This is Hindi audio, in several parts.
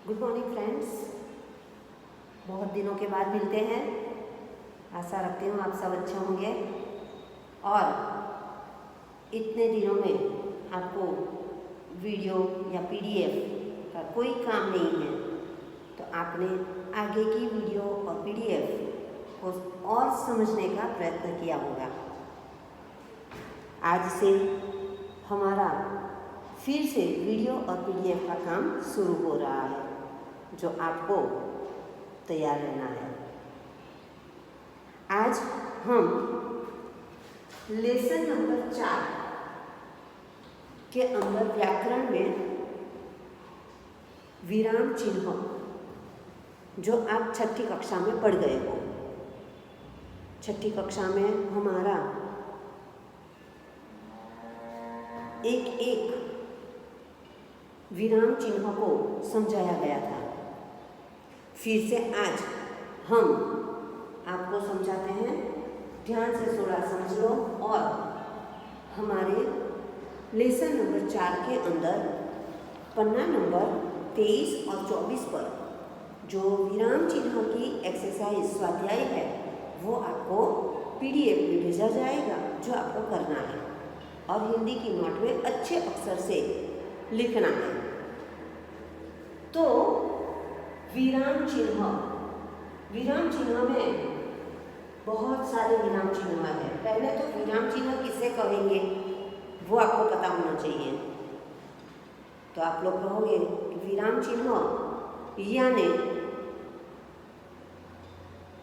Good morning friends. बहुत दिनों के बाद मिलते हैं। आशा रखती हूँ आप सब अच्छे होंगे और इतने दिनों में आपको वीडियो या पीडीएफ का कोई काम नहीं है तो आपने आगे की वीडियो और पीडीएफ को और समझने का प्रयत्न किया होगा। आज से हमारा फिर से वीडियो और पीडीएफ का काम शुरू हो रहा है जो आपको तैयार रहना है। आज हम लेसन नंबर 4 के अंदर व्याकरण में विराम चिन्ह जो आप छठी कक्षा में पढ़ गए हो। छठी कक्षा में हमारा एक एक विराम चिन्ह को समझाया गया था। फिर से आज हम आपको समझाते हैं। ध्यान से थोड़ा समझ लो और हमारे लेसन नंबर 4 के अंदर पन्ना नंबर 23 और 24 पर जो विराम चिन्ह की एक्सरसाइज स्वाध्याय है वो आपको पीडीएफ में भेजा जाएगा जो आपको करना है और हिंदी की नोट में अच्छे अक्षर से लिखना है। तो विराम चिन्ह में बहुत सारे विराम चिन्ह हैं। पहले तो विराम चिन्ह किसे कहेंगे वो आपको पता होना चाहिए। तो आप लोग कहोगे कि विराम चिन्ह यानी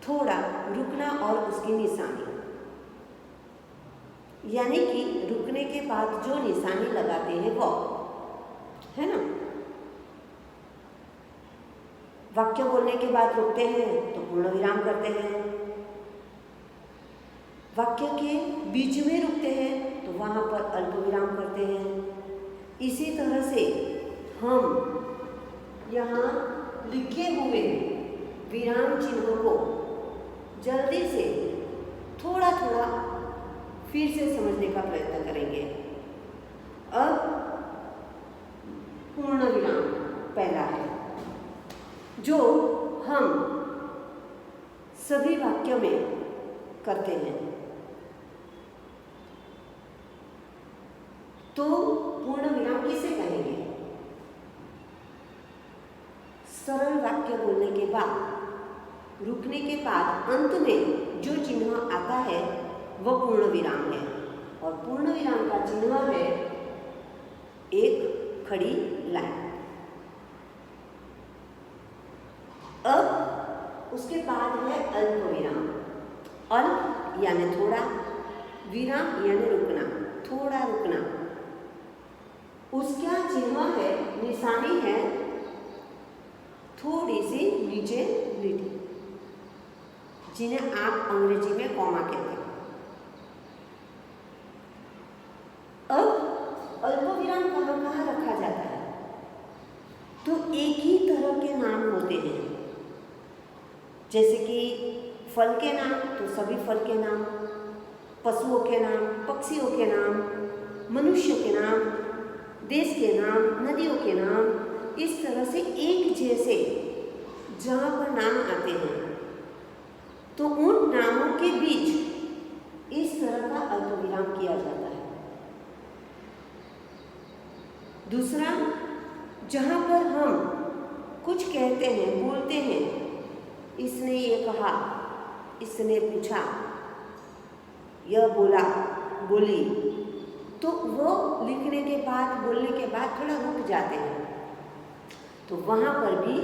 थोड़ा रुकना और उसकी निशानी, यानी कि रुकने के बाद जो निशानी लगाते हैं वो है ना। वाक्य बोलने के बाद रुकते हैं तो पूर्ण विराम करते हैं। वाक्य के बीच में रुकते हैं तो वहां पर अल्प विराम करते हैं। इसी तरह से हम यहाँ लिखे हुए विराम चिन्ह को जल्दी से थोड़ा थोड़ा फिर से समझने का प्रयत्न करेंगे। अब पूर्ण विराम पहला है जो हम सभी वाक्यों में करते हैं। तो पूर्ण विराम किसे कहेंगे? सरल वाक्य बोलने के बाद रुकने के बाद अंत में जो चिन्ह आता है वह पूर्ण विराम है और पूर्ण विराम का चिन्ह है एक खड़ी लाइन। अब उसके बाद है अल्प विराम। अल्प यानी थोड़ा, विराम यानी रुकना, थोड़ा रुकना। उसका चिन्ह है, निशानी है थोड़ी सी नीचे लिटी, जिन्हें आप अंग्रेजी में कॉमा कहते हैं। अब अल्प विराम कहाँ कहाँ रखा जाता है? तो एक ही तरह के नाम होते हैं। जैसे कि फल के नाम तो सभी फल के नाम, पशुओं के नाम, पक्षियों के नाम, मनुष्य के नाम, देश के नाम, नदियों के नाम, इस तरह से एक जैसे जहाँ पर नाम आते हैं तो उन नामों के बीच इस तरह का अल्प विराम किया जाता है। दूसरा, जहाँ पर हम कुछ कहते हैं, बोलते हैं, इसने ये कहा, इसने पूछा, यह बोला, बोली, तो वो लिखने के बाद, बोलने के बाद थोड़ा रुक जाते हैं तो वहां पर भी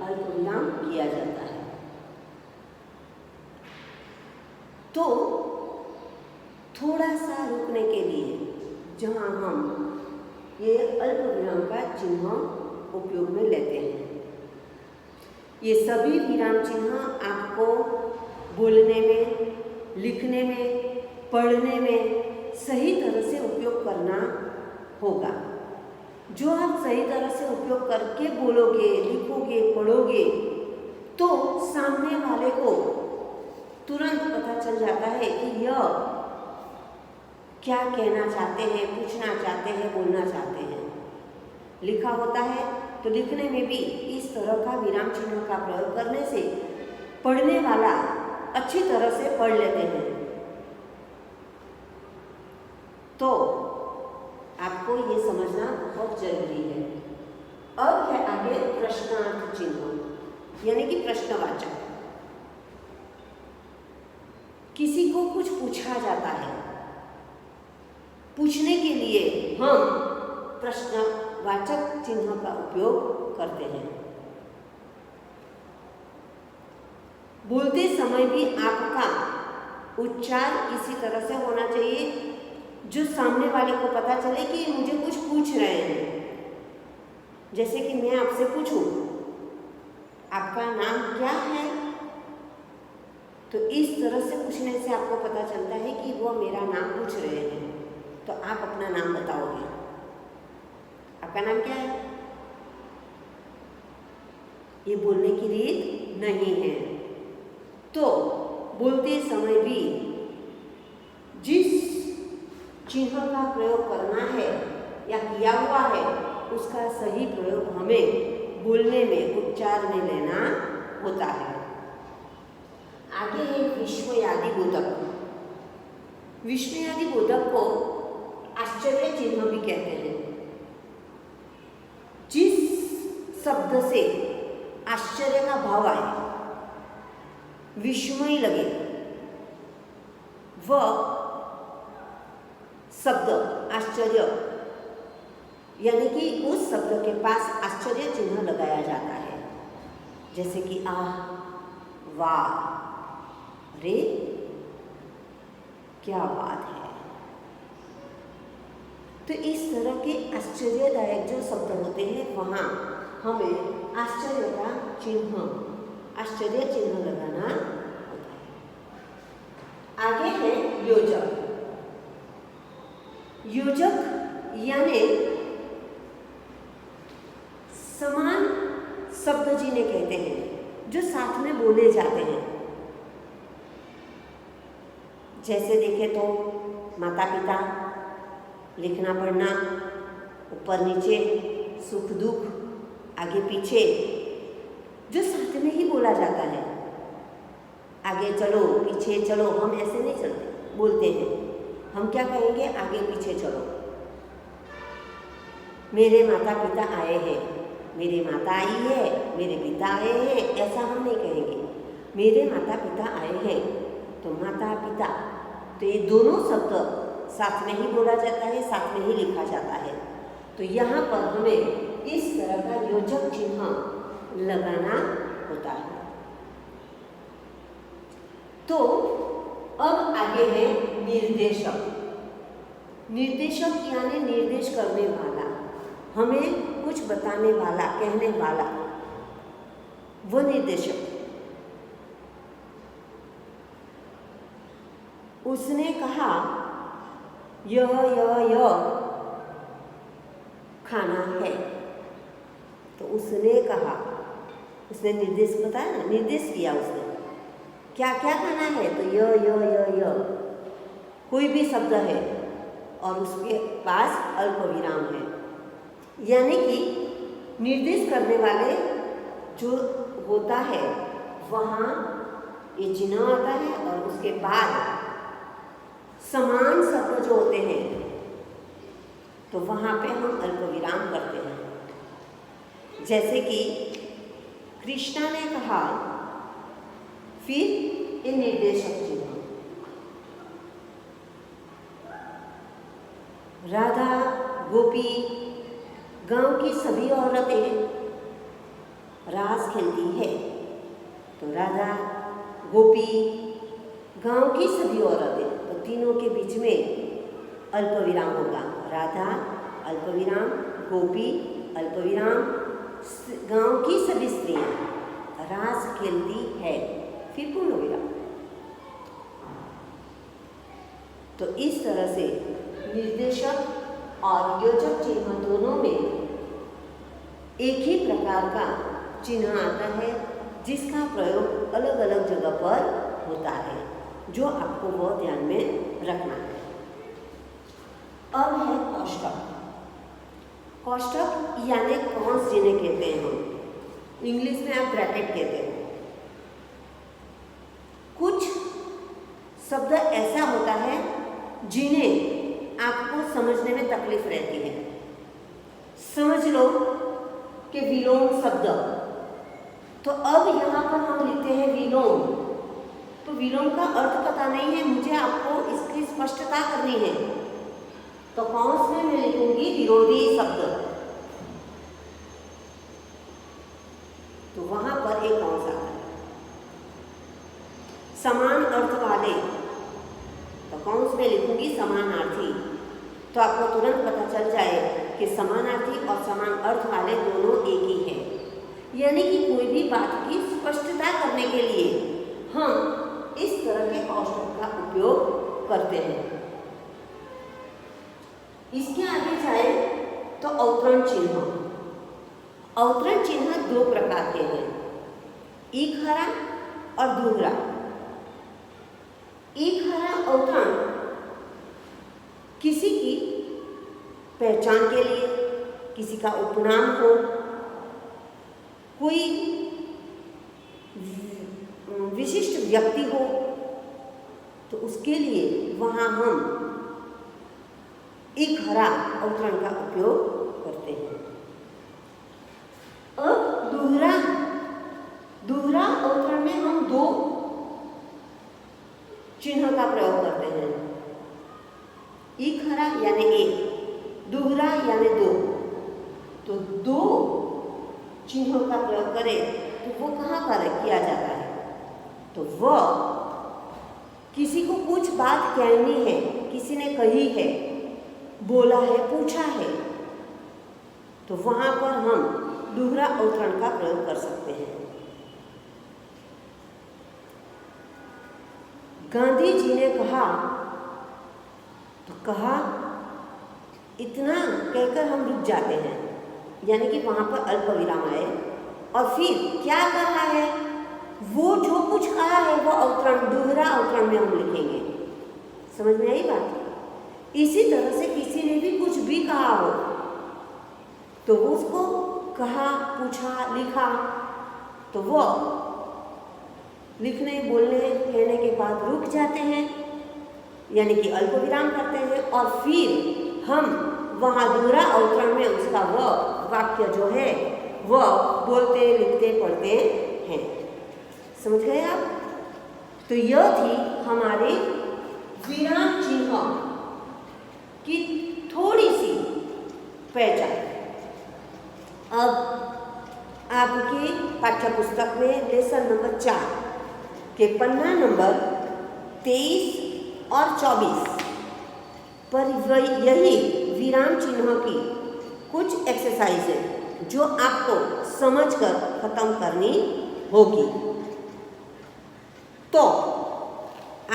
अल्प विराम किया जाता है। तो थोड़ा सा रुकने के लिए जहां हम ये अल्प विराम का चिन्ह उपयोग में लेते हैं। ये सभी विराम चिन्ह आपको बोलने में, लिखने में, पढ़ने में सही तरह से उपयोग करना होगा। जो आप सही तरह से उपयोग करके बोलोगे, लिखोगे, पढ़ोगे तो सामने वाले को तुरंत पता चल जाता है कि यह क्या कहना चाहते हैं, पूछना चाहते हैं, बोलना चाहते हैं। लिखा होता है तो लिखने में भी इस तरह का विराम चिन्ह का प्रयोग करने से पढ़ने वाला अच्छी तरह से पढ़ लेते हैं। तो आपको ये समझना बहुत जरूरी है। अब है आगे प्रश्नार्थ चिन्ह यानी कि प्रश्नवाचक। किसी को कुछ पूछा जाता है, पूछने के लिए हम प्रश्नवाचक चिन्ह का उपयोग करते हैं। बोलते समय भी आपका उच्चार इसी तरह से होना चाहिए जो सामने वाले को पता चले कि मुझे कुछ पूछ रहे हैं। जैसे कि मैं आपसे पूछूं, आपका नाम क्या है? तो इस तरह से पूछने से आपको पता चलता है कि वो मेरा नाम पूछ रहे हैं। तो आप अपना नाम बताओगे, आपका नाम क्या है? ये बोलने की रीत नहीं है। तो बोलते समय भी जिस चिन्ह का प्रयोग करना है या किया हुआ है उसका सही प्रयोग हमें बोलने में, उच्चार में लेना होता है। आगे है विस्मयादि बोधक। विस्मयादि बोधक को आश्चर्य चिन्ह भी कहते हैं। जिस शब्द से आश्चर्य का भाव आए, विस्मय लगे, वह शब्द आश्चर्य यानी कि उस शब्द के पास आश्चर्य चिन्ह लगाया जाता है। जैसे कि आह, वाह, अरे क्या बात है। तो इस तरह के आश्चर्यदायक जो शब्द होते हैं वहाँ हमें आश्चर्य का चिन्ह, आश्चर्य चिन्ह लगाना होता है। आगे है योजक। योजक यानी समान शब्द जिन्हें कहते हैं जो साथ में बोले जाते हैं। जैसे देखें तो माता पिता, लिखना पढ़ना, ऊपर नीचे, सुख दुख, आगे पीछे, जो साथ में ही बोला जाता है। आगे चलो, पीछे चलो, हम ऐसे नहीं चलते, बोलते हैं। हम क्या कहेंगे? आगे पीछे चलो। मेरे माता पिता आए हैं, मेरी माता आई है, मेरे पिता आए हैं, ऐसा हम नहीं कहेंगे। मेरे माता पिता आए हैं, तो माता पिता, तो ये दोनों शब्द साथ में ही बोला जाता है, साथ में ही लिखा जाता है। तो यहाँ पर हमें इस तरह का योजक चिन्ह लगाना होता है। तो अब आगे है निर्देशक। निर्देशक यानी निर्देश करने वाला, हमें कुछ बताने वाला, कहने वाला, वो निर्देशक। उसने कहा यह खाना है, तो उसने कहा, उसने निर्देश बताया ना, निर्देश किया उसने, क्या क्या खाना है? तो यह कोई भी शब्द है और उसके पास अल्प विराम है, यानी कि निर्देश करने वाले जो होता है वहाँ ये चिन्ह आता है और उसके बाद समान शब्द जो होते हैं तो वहाँ पे हम अल्प विराम करते हैं। जैसे कि कृष्णा ने कहा, फिर ये निर्देशक चिन्ह। राधा, गोपी, गांव की सभी औरतें रास खेलती है, तो राधा, गोपी, गांव की सभी औरतें, तो तीनों के बीच में अल्प विराम होगा। राधा अल्प विराम, गोपी अल्प विराम, गांव की सभी स्त्रियां रास खेलती है, फिर पूर्ण विराम। तो इस तरह से निर्देशक और योजक चिन्ह दोनों में एक ही प्रकार का चिन्ह आता है, जिसका प्रयोग अलग अलग जगह पर होता है, जो आपको बहुत ध्यान में रखना है। अब है कोष्टक। कोष्ठक यानी कौंस जिन्हें कहते हैं हम, इंग्लिश में आप ब्रैकेट कहते हैं। कुछ शब्द ऐसा होता है जिन्हें आपको समझने में तकलीफ रहती है। समझ लो कि विलोम शब्द, तो अब यहाँ पर हम लिखते हैं विलोम, तो विलोम का अर्थ पता नहीं है, मुझे आपको इसकी स्पष्टता करनी है। तो कौंस में मैं लिखूंगी विरोधी शब्द, तो वहां पर एक कौंस आता है। समान अर्थ वाले, तो कौंस में लिखूंगी समानार्थी, तो आपको तुरंत पता चल जाए कि समानार्थी और समान अर्थ वाले दोनों एक ही है। यानी कि कोई भी बात की स्पष्टता करने के लिए हम इस तरह के कोष्ठक का उपयोग करते हैं। इसके आगे जाए तो अवतरण चिन्ह। अवतरण चिन्ह दो प्रकार के हैं, इकहरा और दुहरा। इकहरा अवतरण किसी की पहचान के लिए, किसी का उपनाम हो, कोई विशिष्ट व्यक्ति हो, तो उसके लिए वहां हम इकहरा अवतरण का उपयोग करते हैं। अब दुहरा अवतरण में हम दो चिन्ह का प्रयोग करते हैं। इकहरा यानी एक, दुहरा यानी दो। तो दो चिन्हों का प्रयोग करें तो वो कहाँ पर किया जाता है? तो वह किसी को कुछ बात कहनी है, किसी ने कही है, बोला है, पूछा है, तो वहां पर हम दुहरा अवतरण का प्रयोग कर सकते हैं। गांधी जी ने कहा, तो कहा इतना कहकर हम रुक जाते हैं, यानी कि वहां पर अल्प विराम आए और फिर क्या कहा है, वो जो कुछ कहा है वो अवतरण, दुहरा अवतरण में हम लिखेंगे। समझ में आई बात? इसी तरह से किसी ने भी कुछ भी कहा हो तो उसको कहा, पूछा, लिखा, तो वो लिखने, बोलने, कहने के बाद रुक जाते हैं, यानी कि अल्प विराम करते हैं और फिर हम वहाँ दुहरा अवतरण में उसका वह वाक्य जो है वह बोलते, लिखते, पढ़ते हैं। समझ गए आप? तो यह थी हमारे विराम चिन्ह की थोड़ी सी पहचान। अब आपके पाठ्य पुस्तक में लेसन नंबर 4 के पन्ना नंबर 23 और 24 पर यही विराम चिन्हों की कुछ एक्सरसाइज है जो आपको समझकर खत्म करनी होगी। तो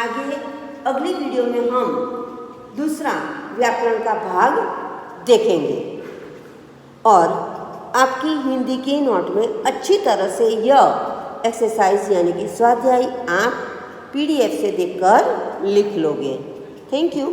आगे अगली वीडियो में हम दूसरा व्याकरण का भाग देखेंगे और आपकी हिंदी के नोट में अच्छी तरह से यह एक्सरसाइज यानी कि स्वाध्याय आप PDF से देखकर लिख लोगे। Thank you.